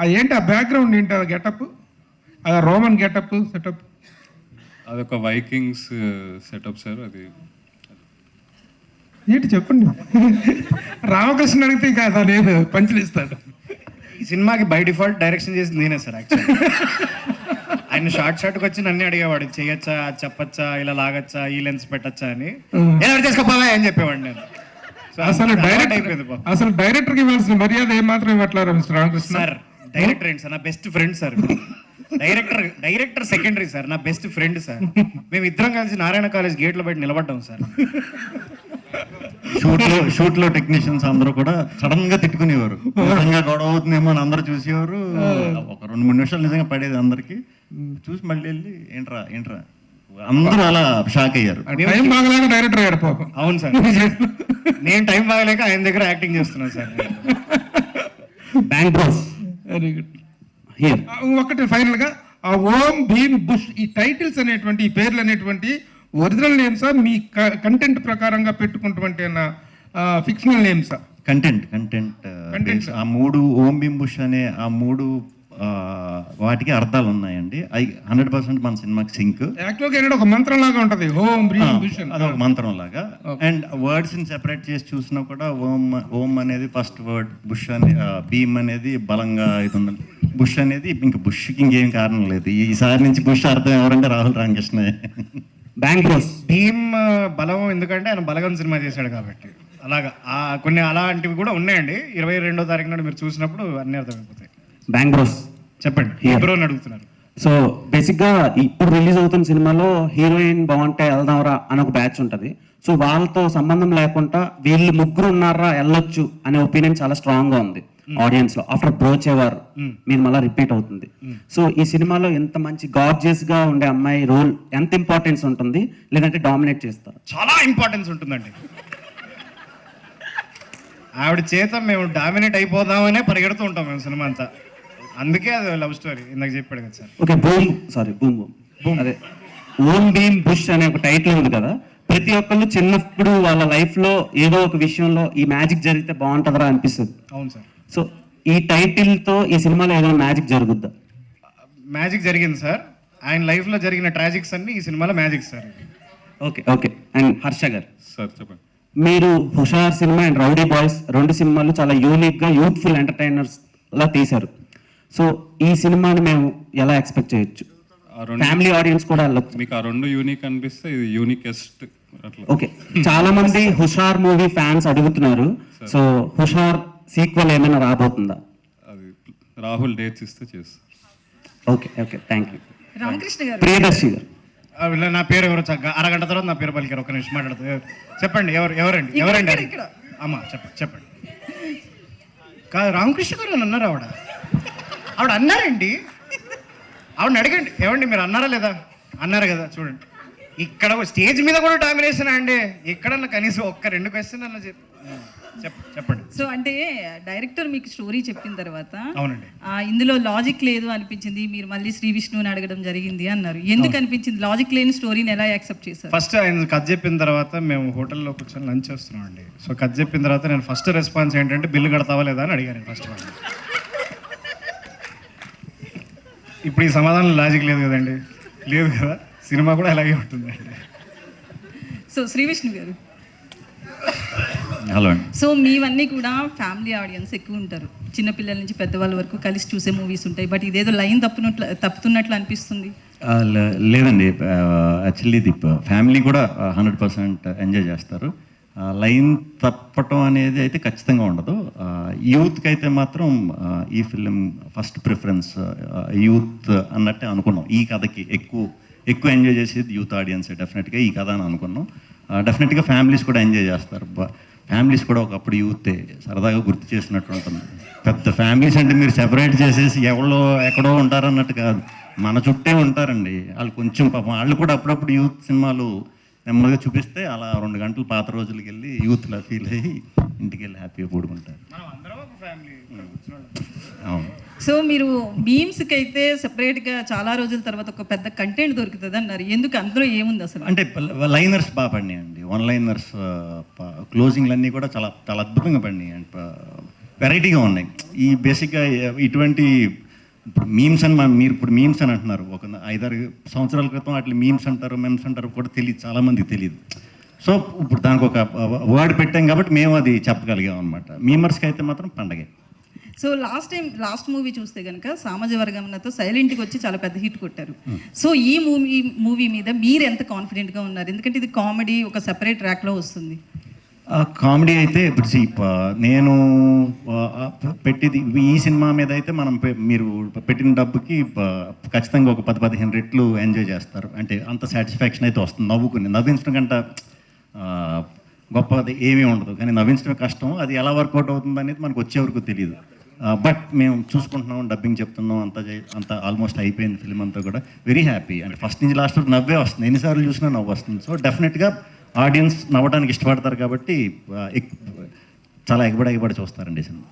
అదేంటి ఆ బ్యాక్గ్రౌండ్ ఏంటి ఆ గెటప్, ఆ రోమన్ గెటప్ సెటప్? అదొక వైకింగ్స్ సెటప్ సార్. అది ఏంటి చెప్పండి. రామకృష్ణ అడిగితే కాదా నేను పంచులు ఇస్తాడు. ఈ సినిమాకి బై డిఫాల్ట్ డైరెక్షన్ చేసింది నేనే సార్ యాక్చువల్లీ. ఆయన షార్ట్కి వచ్చి నన్ను అడిగేవాడు, చేయొచ్చా, అది చెప్పచ్చా, ఇలా లాగచ్చా, ఈ లెన్స్ పెట్టచ్చా అని. ఏదో చేసుకోపోవా అని చెప్పేవాడు నేను. అసలు డైరెక్టర్కి ఇవ్వాల్సిన మర్యాద ఏమాత్రం ఇవ్వట్లేరా మిస్టర్ రామకృష్ణ? సార్ డైరెక్టర్ ఏంటి సార్, నా best friend sir. Director secondary sir, నా బెస్ట్ ఫ్రెండ్ సార్. మేము ఇద్దరం కలిసి నారాయణ కాలేజ్ గేట్లో బయట నిలబడ్డాం సార్. షూట్లో టెక్నీషియన్స్ అందరూ కూడా సడన్ గా తిట్టుకునేవారు, నిజంగా గొడవ అవుతుందేమో అని అందరూ చూసేవారు. ఒక 2-3 నిమిషాలు నిజంగా పడేది అందరికి. చూసి మళ్ళీ వెళ్ళి ఏంట్రా ఏంట్రా అందరూ అలా షాక్ అయ్యారు. టైం బాగలేక డైరెక్టర్ అయ్యాడు పాపం. అవును సార్, నేను టైం బాగలేక ఆయన దగ్గర యాక్టింగ్ చేస్తున్నాను sir. Bank boss. Very good. ఒకటి ఫైనల్ గా ఆ ఓం భీమ్ బుష్ ఈ టైటిల్స్ అనేటువంటి ఈ పేర్లు అనేటువంటి ఒరిజినల్ నేమ్సా, మీ కంటెంట్ ప్రకారంగా పెట్టుకున్నటువంటి ఫిక్షనల్ నేమ్సా? కంటెంట్ ఆ 3 ఓం భీమ్ బుష్ అనే ఆ 3 వాటికి అర్థాలు ఉన్నాయండి. అవి 100% మన సినిమాకి సింక్. యాక్చువల్గా ఒక మంత్రం లాగా ఉంటది ఓం భీమ్ బుష్, అదొక మంత్రం లాగా. అండ్ వర్డ్స్ ని సెపరేట్ చేసి చూసినా కూడా ఓం అనేది ఫస్ట్ వర్డ్, బుష్ అనే భీమ్ అనేది బలంగా ఇది ఉన్నది, బుష్ అనేది ఇంకా బుష్కి ఇంకేం కారణం లేదు. ఈసారి నుంచి బుష్ అర్థం ఎవరంటే రాహుల్ రామకృష్ణ. బ్యాంక్ బాస్ భీమ్ బలం ఎందుకంటే ఆయన బలగం సినిమా చేశాడు కాబట్టి. అలాగా కొన్ని అలాంటివి కూడా ఉన్నాయండి. 22వ తారీఖు నాడు మీరు చూసినప్పుడు అన్ని అర్థమైపోతాయి. బ్యాంక్ బ్రోస్ చెప్పండి, ఎవరో అని అడుగుతున్నారు. సో బేసిక్గా ఇప్పుడు రిలీజ్ అవుతున్న సినిమాలో హీరోయిన్ బాగుంటే వెళ్దాంరా అని ఒక బ్యాచ్ ఉంటుంది. సో వాళ్ళతో సంబంధం లేకుండా వీళ్ళు ముగ్గురు ఉన్నారా వెళ్ళొచ్చు అనే ఒపీనియన్ చాలా స్ట్రాంగ్ గా ఉంది ఆడియన్స్ లో. ఆఫ్టర్ బ్రోచేవారు మీరు మళ్ళీ రిపీట్ అవుతుంది. సో ఈ సినిమాలో ఎంత మంచి గార్జియస్ గా ఉండే అమ్మాయి రోల్ ఎంత ఇంపార్టెన్స్ ఉంటుంది, లేదంటే డామినేట్ చేస్తారు? చాలా ఇంపార్టెన్స్ ఉంటుందండి. ఆవిడ చేత మేము డామినేట్ అయిపోదామనే పరిగెడుతూ ఉంటాం మేము సినిమా అంతా. అందుకే అది లవ్ స్టోరీ ఇందాక చెప్పాడు కదా సార్. ఓకే, బూమ్ అదే ఓం భీమ్ బుష్ అనే ఒక టైటిల్ ఉంది కదా. ప్రతి ఒక్కళ్ళు చిన్నప్పుడు వాళ్ళ లైఫ్ లో ఏదో ఒక విషయంలో ఈ మ్యాజిక్ జరిగితే బాగుంటుందా అనిపిస్తుంది. అవును సార్. సో ఈ టైటిల్ తో ఈ సినిమాలో ఏదైనా మ్యాజిక్ జరుగుద్దా? మ్యాజిక్ జరిగింది సార్. ఆయన లైఫ్ లో జరిగిన ట్రాజిక్స్ అన్ని ఈ సినిమాలో magic sir. Okay. And Harsha గారు సార్ చెప్పండి. మీరు హుషార్ సినిమా అండ్ రౌడీ బాయ్స్ 2 సినిమాలు చాలా యూనిక్ గా యూత్ఫుల్ ఎంటర్టైనర్స్ లా తీశారు. సో ఈ సినిమాని మేము ఎలా ఎక్స్పెక్ట్ చేయొచ్చు? ఫ్యామిలీ ఆడియన్స్ కూడా వెళ్ళొచ్చు. మీకు ఆ 2 యూనిక్ అనిపిస్తే ఇది యూనికెస్ట్ అట్లా. ఓకే, చాలా మంది హుషార్ మూవీ ఫ్యాన్స్ అడుగుతున్నారు. సో హుషార్ సీక్వెల్ ఏమైనా రాబోతుందా? అది రాహుల్ డేట్స్ ఇస్తే చేస్తా. Okay thank you. రామకృష్ణ గారు, ప్రియదర్శి గారు. నా పేరు ఎవరు అరగంట తర్వాత నా పేరు పలికారు. ఒక నిమిషం మాట్లాడుతుంది. చెప్పండి, ఎవరండి అమ్మా చెప్పండి. కాదు, రామకృష్ణ గారు అని అన్నారు. ఆవిడ అన్నారండి. ఆవిడని అడగండి, ఏమండి మీరు అన్నారా లేదా? అన్నారు కదా. చూడండి, ఇక్కడ స్టేజ్ మీద కూడా డామినేషన్ అండి. ఎక్కడన్నా కనీసం 1-2 క్వశ్చన్ అన్న చెప్పండి. సో అంటే డైరెక్టర్ మీకు స్టోరీ చెప్పిన తర్వాత అవునండి ఇందులో లాజిక్ లేదు అనిపించింది, మీరు మళ్ళీ శ్రీ విష్ణుని అడగడం జరిగింది అన్నారు. ఎందుకు అనిపించింది? లాజిక్ లేని స్టోరీని ఎలా యాక్సెప్ట్ చేశారు? ఫస్ట్ ఆయన కథ చెప్పిన తర్వాత మేము హోటల్లో కూర్చొని లంచ్ చేస్తున్నాం అండి. సో కథ చెప్పిన తర్వాత నేను ఫస్ట్ రెస్పాన్స్ ఏంటంటే బిల్లు కడతావా లేదా అని అడిగాను ఫస్ట్. ఇప్పుడు ఈ సమాధానం లాజిక్ లేదు కదండి. లేదు కదా, సినిమా కూడా అలాగే ఉంటుందండి. సో శ్రీ విష్ణు గారు, హలో అండి. సో మీవన్నీ కూడా ఫ్యామిలీ ఆడియన్స్ ఎక్కువ ఉంటారు, చిన్నపిల్లల నుంచి పెద్దవాళ్ళ వరకు కలిసి చూసే మూవీస్ ఉంటాయి. బట్ ఇదేదో లైన్ తప్పుతున్నట్లు అనిపిస్తుంది. లేదండి, యాక్చువల్లీ ఇది ఫ్యామిలీ కూడా 100% ఎంజాయ్ చేస్తారు. లైన్ తప్పటం అనేది అయితే ఖచ్చితంగా ఉండదు. యూత్కి అయితే మాత్రం ఈ ఫిలిం ఫస్ట్ ప్రిఫరెన్స్ యూత్ అన్నట్టే అనుకున్నాం. ఈ కథకి ఎక్కువ ఎంజాయ్ చేసేది యూత్ ఆడియన్స్ డెఫినెట్గా ఈ కథ అని అనుకున్నాం. డెఫినెట్గా ఫ్యామిలీస్ కూడా ఎంజాయ్ చేస్తారు. ఫ్యామిలీస్ కూడా ఒకప్పుడు యూతే సరదాగా గుర్తు చేసినట్టు ఉంటుంది. పెద్ద ఫ్యామిలీస్ అంటే మీరు సెపరేట్ చేసేసి ఎక్కడో ఉంటారన్నట్టు కాదు, మన చుట్టే ఉంటారండి. వాళ్ళు కొంచెం పాపం వాళ్ళు కూడా అప్పుడప్పుడు యూత్ సినిమాలు నెమ్మదిగా చూపిస్తే అలా 2 గంటలు పాత రోజులకి వెళ్ళి యూత్లా ఫీల్ అయ్యి ఇంటికి వెళ్ళి హ్యాపీగా పడుకుంటారు. అవును. సో మీరు మీమ్స్కి అయితే సెపరేట్గా చాలా రోజుల తర్వాత ఒక పెద్ద కంటెంట్ దొరుకుతుంది అన్నారు. ఎందుకు? అందులో ఏముంది అసలు? అంటే లైనర్స్ బాగా పడినాయండి. 1 లైనర్స్ క్లోజింగ్లు అన్నీ కూడా చాలా చాలా అద్భుతంగా పడినాయి. అండ్ వెరైటీగా ఉన్నాయి. ఈ బేసిక్గా ఇటువంటి ఇప్పుడు మీమ్స్ అని మీరు ఇప్పుడు మీమ్స్ అని అంటున్నారు. ఒక 5-6 సంవత్సరాల క్రితం అట్లా మీమ్స్ అంటారు, మెమ్స్ అంటారు కూడా తెలియదు, చాలామందికి తెలియదు. సో ఇప్పుడు దానికి ఒక వర్డ్ పెట్టాం కాబట్టి మేము అది చెప్పగలిగాం అనమాట. మీమర్స్కి అయితే మాత్రం పండగే. సో లాస్ట్ మూవీ చూస్తే కనుక సామాజ వర్గంతో సైలెంట్గా వచ్చి చాలా పెద్ద హిట్ కొట్టారు. సో ఈ మూవీ మీద మీరు ఎంత కాన్ఫిడెంట్గా ఉన్నారు? ఎందుకంటే ఇది కామెడీ ఒక సెపరేట్ ట్రాక్లో వస్తుంది. కామెడీ అయితే ఇప్పుడు నేను పెట్టింది ఈ సినిమా మీద అయితే మనం మీరు పెట్టిన డబ్బుకి ఖచ్చితంగా ఒక 10-15 రెట్లు ఎంజాయ్ చేస్తారు. అంటే అంత సాటిస్ఫాక్షన్ అయితే వస్తుంది. నవ్వించడం కంటే గొప్పది ఏమీ ఉండదు, కానీ నవ్వించడం కష్టం. అది ఎలా వర్కౌట్ అవుతుంది అనేది మనకు వచ్చే వరకు తెలియదు. బట్ మేము చూసుకుంటున్నాం, డబ్బింగ్ చెప్తున్నాం, అంత ఆల్మోస్ట్ అయిపోయింది ఫిల్మ్ అంతా కూడా. Very happy. అంటే ఫస్ట్ నుంచి లాస్ట్ వరకు నవ్వే వస్తుంది, ఎన్నిసార్లు చూసినా నవ్వు వస్తుంది. సో డెఫినెట్గా ఆడియన్స్ నవ్వడానికి ఇష్టపడతారు కాబట్టి చాలా ఎగబడి చూస్తారండి సినిమా.